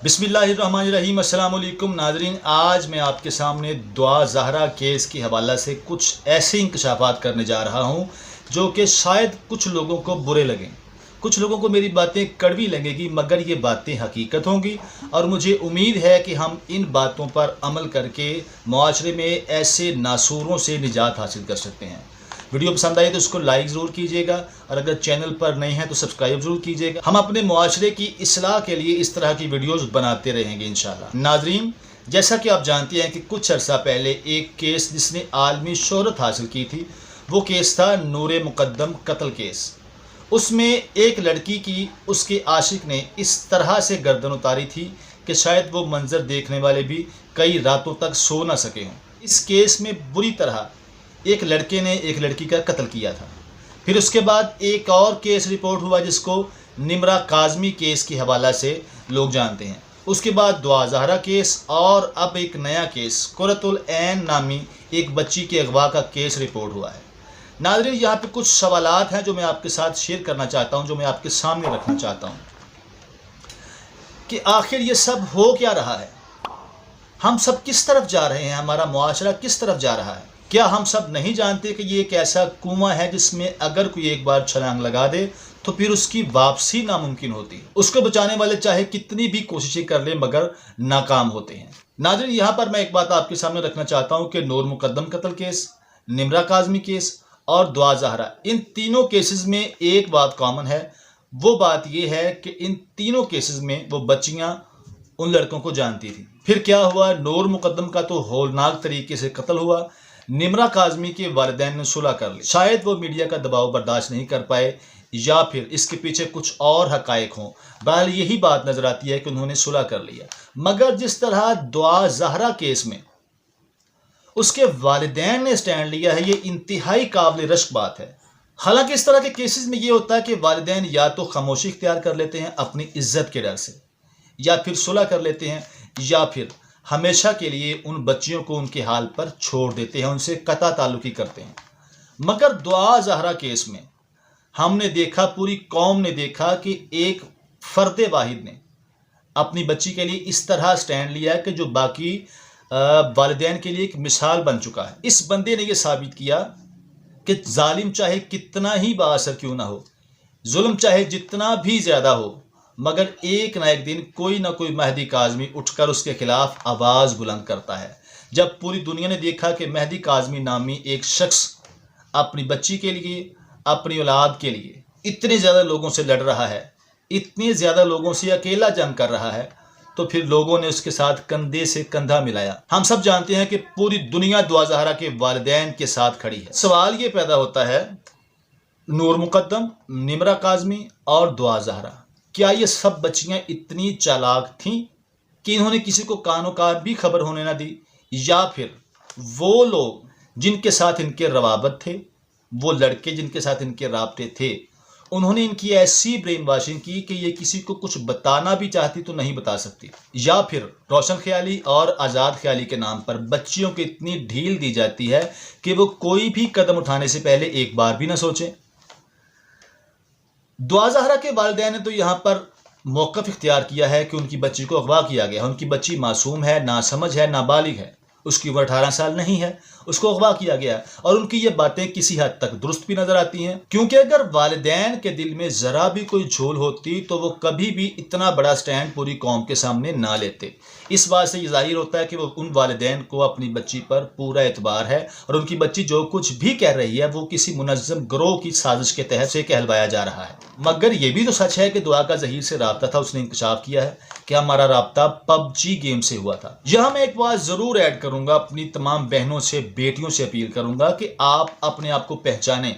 बिस्मिल्लाहिर्रहमानिर्रहीम। अस्सलाम वालेकुम नाज़रीन, आज मैं आपके सामने दुआ ज़हरा केस के हवाले से कुछ ऐसे इंकशाफात करने जा रहा हूँ जो कि शायद कुछ लोगों को बुरे लगें, कुछ लोगों को मेरी बातें कड़वी लगेगी, मगर ये बातें हकीकत होंगी और मुझे उम्मीद है कि हम इन बातों पर अमल करके मुआशरे में ऐसे नासूरों से निजात हासिल कर सकते हैं। वीडियो पसंद आए तो उसको लाइक ज़रूर कीजिएगा और अगर चैनल पर नए हैं तो सब्सक्राइब ज़रूर कीजिएगा। हम अपने मुआशरे की इस्लाह के लिए इस तरह की वीडियोस बनाते रहेंगे इंशाल्लाह। नाज़रीन, जैसा कि आप जानते हैं कि कुछ अर्सा पहले एक केस जिसने आलमी शोहरत हासिल की थी, वो केस था नूर मुकद्दम कत्ल केस। उसमें एक लड़की की उसके आशिक ने इस तरह से गर्दन उतारी थी कि शायद वो मंजर देखने वाले भी कई रातों तक सो ना सके हों। इस केस में बुरी तरह एक लड़के ने एक लड़की का कत्ल किया था। फिर उसके बाद एक और केस रिपोर्ट हुआ जिसको निम्रा काज़मी केस के हवाला से लोग जानते हैं। उसके बाद दुआ ज़हरा केस और अब एक नया केस कुर्रतुल ऐन नामी एक बच्ची के अगवा का केस रिपोर्ट हुआ है। नाज़रीन, यहाँ पे कुछ सवालात हैं जो मैं आपके साथ शेयर करना चाहता हूँ, जो मैं आपके सामने रखना चाहता हूँ कि आखिर ये सब हो क्या रहा है, हम सब किस तरफ जा रहे हैं, हमारा मुआशरा किस तरफ जा रहा है। क्या हम सब नहीं जानते कि ये एक ऐसा कुआं है जिसमें अगर कोई एक बार छलांग लगा दे तो फिर उसकी वापसी नामुमकिन होती है। उसको बचाने वाले चाहे कितनी भी कोशिशें कर ले मगर नाकाम होते हैं। नाज़रीन, यहाँ पर मैं एक बात आपके सामने रखना चाहता हूँ कि नूर मुकद्दम कत्ल केस, निम्रा काज़मी केस और दुआ ज़हरा, इन तीनों केसेस में एक बात कॉमन है। वो बात यह है कि इन तीनों केसेस में वो बच्चियाँ उन लड़कों को जानती थी। फिर क्या हुआ, नूर मुकद्दम का तो होलनाक तरीके से कत्ल हुआ। निम्रा काज़मी के वालिदैन ने सुलह कर ली। शायद वो मीडिया का दबाव बर्दाश्त नहीं कर पाए या फिर इसके पीछे कुछ और हकायक हों। बहरहाल यही बात नजर आती है कि उन्होंने सुलह कर लिया। मगर जिस तरह दुआ ज़हरा केस में उसके वालिदैन ने स्टैंड लिया है, ये इंतहाई काबिल रश्क बात है। हालांकि इस तरह के केसेस में ये होता है कि वालिदैन या तो खामोशी इख्तियार कर लेते हैं अपनी इज्जत के डर से, या फिर सुलह कर लेते हैं, या फिर हमेशा के लिए उन बच्चियों को उनके हाल पर छोड़ देते हैं, उनसे कता ताल्लुकी करते हैं। मगर दुआ ज़हरा केस में हमने देखा, पूरी कौम ने देखा कि एक फ़र्द वाहिद ने अपनी बच्ची के लिए इस तरह स्टैंड लिया है कि जो बाकी वालिदैन के लिए एक मिसाल बन चुका है। इस बंदे ने यह साबित किया कि जालिम चाहे कितना ही बाअसर क्यों ना हो, जुल्म चाहे जितना भी ज़्यादा हो, मगर एक ना एक दिन कोई ना कोई मेहदी काज़मी उठकर उसके खिलाफ आवाज़ बुलंद करता है। जब पूरी दुनिया ने देखा कि मेहदी काज़मी नामी एक शख्स अपनी बच्ची के लिए, अपनी औलाद के लिए इतने ज़्यादा लोगों से लड़ रहा है, इतने ज़्यादा लोगों से अकेला जंग कर रहा है, तो फिर लोगों ने उसके साथ कंधे से कंधा मिलाया। हम सब जानते हैं कि पूरी दुनिया दुआ ज़हरा के वालिदैन के साथ खड़ी है। सवाल ये पैदा होता है, नूर मुकद्दम, निम्रा काज़मी और दुआ ज़हरा, क्या ये सब बच्चियां इतनी चालाक थीं कि इन्होंने किसी को कानो कान भी खबर होने ना दी, या फिर वो लोग जिनके साथ इनके रवाबत थे, वो लड़के जिनके साथ इनके राब्ते थे, उन्होंने इनकी ऐसी ब्रेन वॉशिंग की कि ये किसी को कुछ बताना भी चाहती तो नहीं बता सकती, या फिर रोशन ख्याली और आज़ाद ख्याली के नाम पर बच्चियों को इतनी ढील दी जाती है कि वो कोई भी कदम उठाने से पहले एक बार भी ना सोचें। दुआ ज़हरा के वालिदैन ने तो यहाँ पर मौक़िफ़ इख्तियार किया है कि उनकी बच्ची को अगवा किया गया। उनकी बच्ची मासूम है, नासमझ है, नाबालिग है, उसकी उम्र 18 साल नहीं है, उसको अगवा किया गया। और उनकी ये बातें किसी हद तक दुरुस्त भी नज़र आती हैं, क्योंकि अगर वालिदैन के दिल में ज़रा भी कोई झोल होती तो वो कभी भी इतना बड़ा स्टैंड पूरी कौम के सामने ना लेते। इस बात से ये ज़ाहिर होता है कि वो उन वालिदैन को अपनी बच्ची पर पूरा एतबार है और उनकी बच्ची जो कुछ भी कह रही है वो किसी मुनज़्ज़म गिरोह की साजिश के तहत से कहलवाया जा रहा है। मगर ये भी तो सच है कि दुआ का ज़हीर से राब्ता था, उसने इंकशाफ किया है कि हमारा राब्ता पबजी गेम से हुआ था। यहाँ मैं एक बात ज़रूर ऐड करूँगा, अपनी तमाम बहनों से, बेटियों से अपील करूँगा कि आप अपने आप को पहचानें,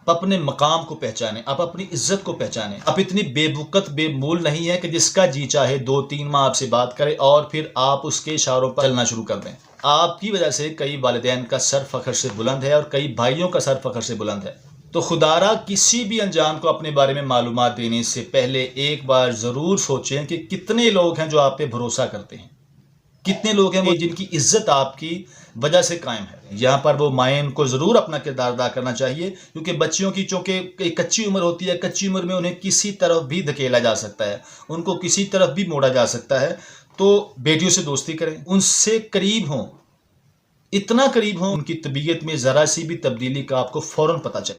अपने मकाम को पहचानें, आप अपनी इज्जत को पहचानें। आप इतनी बेबुकत बेमूल नहीं है कि जिसका जी चाहे 2-3 माह आपसे बात करे और फिर आप उसके इशारों पर चलना शुरू कर दें। आपकी वजह से कई वालिदैन का सर फख्र से बुलंद है और कई भाइयों का सर फख्र से बुलंद है। तो खुदारा किसी भी अनजान को अपने बारे में मालूमात देने से पहले एक बार ज़रूर सोचें कि कितने लोग हैं जो आप पे भरोसा करते हैं। کتنے لوگ ہیں وہ جن کی عزت آپ کی وجہ سے قائم ہے. یہاں پر وہ مائیں کو ضرور اپنا کردار ادا کرنا چاہیے، کیونکہ بچیوں کی چونکہ ایک کچی عمر ہوتی ہے، کچی عمر میں انہیں کسی طرف بھی دھکیلا جا سکتا ہے، ان کو کسی طرف بھی موڑا جا سکتا ہے. تو بیٹیوں سے دوستی کریں، ان سے قریب ہوں، اتنا قریب ہوں ان کی طبیعت میں ذرا سی بھی تبدیلی کا آپ کو فوراً پتہ چلے.